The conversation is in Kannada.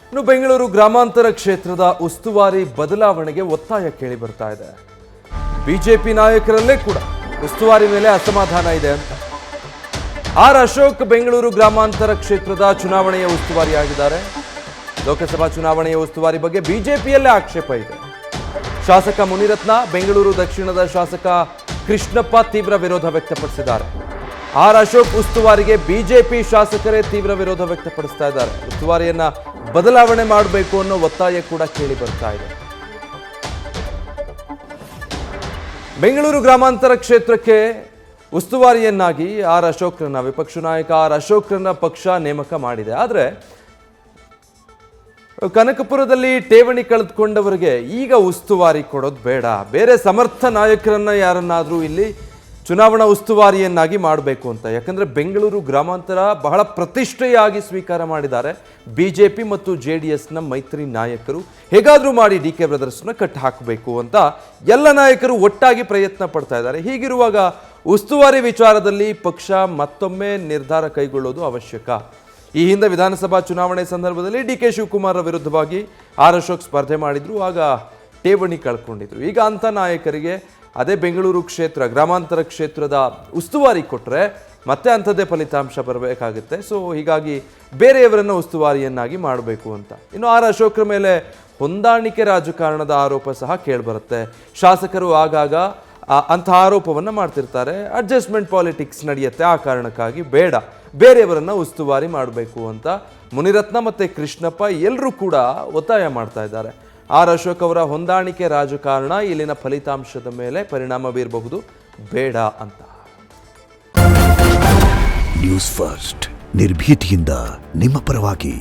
ಇನ್ನು ಬೆಂಗಳೂರು ಗ್ರಾಮಾಂತರ ಕ್ಷೇತ್ರದ ಉಸ್ತುವಾರಿ ಬದಲಾವಣೆಗೆ ಒತ್ತಾಯ ಕೇಳಿ ಬರ್ತಾ ಇದೆ. ಬಿಜೆಪಿ ನಾಯಕರಲ್ಲೇ ಕೂಡ ಉಸ್ತುವಾರಿ ಮೇಲೆ ಅಸಮಾಧಾನ ಇದೆ ಅಂತ. ಆರ್ ಅಶೋಕ್ ಬೆಂಗಳೂರು ಗ್ರಾಮಾಂತರ ಕ್ಷೇತ್ರದ ಚುನಾವಣೆಯ ಉಸ್ತುವಾರಿಯಾಗಿದ್ದಾರೆ. ಲೋಕಸಭಾ ಚುನಾವಣೆಯ ಉಸ್ತುವಾರಿ ಬಗ್ಗೆ ಬಿಜೆಪಿಯಲ್ಲೇ ಆಕ್ಷೇಪ ಇದೆ. ಶಾಸಕ ಮುನಿರತ್ನ, ಬೆಂಗಳೂರು ದಕ್ಷಿಣದ ಶಾಸಕ ಕೃಷ್ಣಪ್ಪ ತೀವ್ರ ವಿರೋಧ ವ್ಯಕ್ತಪಡಿಸಿದ್ದಾರೆ. ಆರ್ ಅಶೋಕ್ ಉಸ್ತುವಾರಿಗೆ ಬಿಜೆಪಿ ಶಾಸಕರೇ ತೀವ್ರ ವಿರೋಧ ವ್ಯಕ್ತಪಡಿಸ್ತಾ ಇದ್ದಾರೆ. ಉಸ್ತುವಾರಿಯನ್ನ ಬದಲಾವಣೆ ಮಾಡಬೇಕು ಅನ್ನೋ ಒತ್ತಾಯ ಕೂಡ ಕೇಳಿ ಬರ್ತಾ ಇದೆ. ಬೆಂಗಳೂರು ಗ್ರಾಮಾಂತರ ಕ್ಷೇತ್ರಕ್ಕೆ ಉಸ್ತುವಾರಿಯನ್ನಾಗಿ ಆರ್ ಅಶೋಕ್ರನ್ನ, ವಿಪಕ್ಷ ನಾಯಕ ಆರ್ ಅಶೋಕ್ರನ್ನ ಪಕ್ಷ ನೇಮಕ ಮಾಡಿದೆ. ಆದರೆ ಕನಕಪುರದಲ್ಲಿ ಠೇವಣಿ ಕಳೆದುಕೊಂಡವರಿಗೆ ಈಗ ಉಸ್ತುವಾರಿ ಕೊಡೋದು ಬೇಡ, ಬೇರೆ ಸಮರ್ಥ ನಾಯಕರನ್ನ ಯಾರನ್ನಾದರೂ ಇಲ್ಲಿ ಚುನಾವಣಾ ಉಸ್ತುವಾರಿಯನ್ನಾಗಿ ಮಾಡಬೇಕು ಅಂತ. ಯಾಕಂದರೆ ಬೆಂಗಳೂರು ಗ್ರಾಮಾಂತರ ಬಹಳ ಪ್ರತಿಷ್ಠೆಯಾಗಿ ಸ್ವೀಕಾರ ಮಾಡಿದ್ದಾರೆ ಬಿಜೆಪಿ ಮತ್ತು JDSನ ಮೈತ್ರಿ ನಾಯಕರು. ಹೇಗಾದರೂ ಮಾಡಿ DK ಬ್ರದರ್ಸ್ನ ಕಟ್ ಹಾಕಬೇಕು ಅಂತ ಎಲ್ಲ ನಾಯಕರು ಒಟ್ಟಾಗಿ ಪ್ರಯತ್ನ ಪಡ್ತಾ ಇದ್ದಾರೆ. ಹೀಗಿರುವಾಗ ಉಸ್ತುವಾರಿ ವಿಚಾರದಲ್ಲಿ ಪಕ್ಷ ಮತ್ತೊಮ್ಮೆ ನಿರ್ಧಾರ ಕೈಗೊಳ್ಳೋದು ಅವಶ್ಯಕ. ಈ ಹಿಂದೆ ವಿಧಾನಸಭಾ ಚುನಾವಣೆ ಸಂದರ್ಭದಲ್ಲಿ DK ಶಿವಕುಮಾರ್ ವಿರುದ್ಧವಾಗಿ ಆರ್ ಅಶೋಕ್ ಸ್ಪರ್ಧೆ ಮಾಡಿದ್ರು, ಆಗ ಠೇವಣಿ ಕಳ್ಕೊಂಡಿದ್ರು. ಈಗ ಅಂಥ ನಾಯಕರಿಗೆ ಅದೇ ಬೆಂಗಳೂರು ಕ್ಷೇತ್ರ, ಗ್ರಾಮಾಂತರ ಕ್ಷೇತ್ರದ ಉಸ್ತುವಾರಿ ಕೊಟ್ಟರೆ ಮತ್ತೆ ಅಂಥದ್ದೇ ಫಲಿತಾಂಶ ಬರಬೇಕಾಗುತ್ತೆ. ಸೊ ಹೀಗಾಗಿ ಬೇರೆಯವರನ್ನು ಉಸ್ತುವಾರಿಯನ್ನಾಗಿ ಮಾಡಬೇಕು ಅಂತ. ಇನ್ನು ಆರ್ ಅಶೋಕ್ರ ಮೇಲೆ ಹೊಂದಾಣಿಕೆ ರಾಜಕಾರಣದ ಆರೋಪ ಸಹ ಕೇಳಿಬರುತ್ತೆ. ಶಾಸಕರು ಆಗಾಗ ಅಂಥ ಆರೋಪವನ್ನು ಮಾಡ್ತಿರ್ತಾರೆ. ಅಡ್ಜಸ್ಟ್ಮೆಂಟ್ ಪಾಲಿಟಿಕ್ಸ್ ನಡೆಯುತ್ತೆ, ಆ ಕಾರಣಕ್ಕಾಗಿ ಬೇಡ, ಬೇರೆಯವರನ್ನು ಉಸ್ತುವಾರಿ ಮಾಡಬೇಕು ಅಂತ ಮುನಿರತ್ನ ಮತ್ತು ಕೃಷ್ಣಪ್ಪ ಎಲ್ಲರೂ ಕೂಡ ಒತ್ತಾಯ ಮಾಡ್ತಾ ಇದ್ದಾರೆ. ಆರ್ ಅಶೋಕ್ ಅವರ ಹೊಂದಾಣಿಕೆ ರಾಜಕಾರಣ ಇಲ್ಲಿನ ಫಲಿತಾಂಶದ ಮೇಲೆ ಪರಿಣಾಮ ಬೀರಬಹುದು, ಬೇಡ ಅಂತ. ನ್ಯೂಸ್ ಫಸ್ಟ್, ನಿರ್ಭೀತಿಯಿಂದ ನಿಮ್ಮ ಪರವಾಗಿ.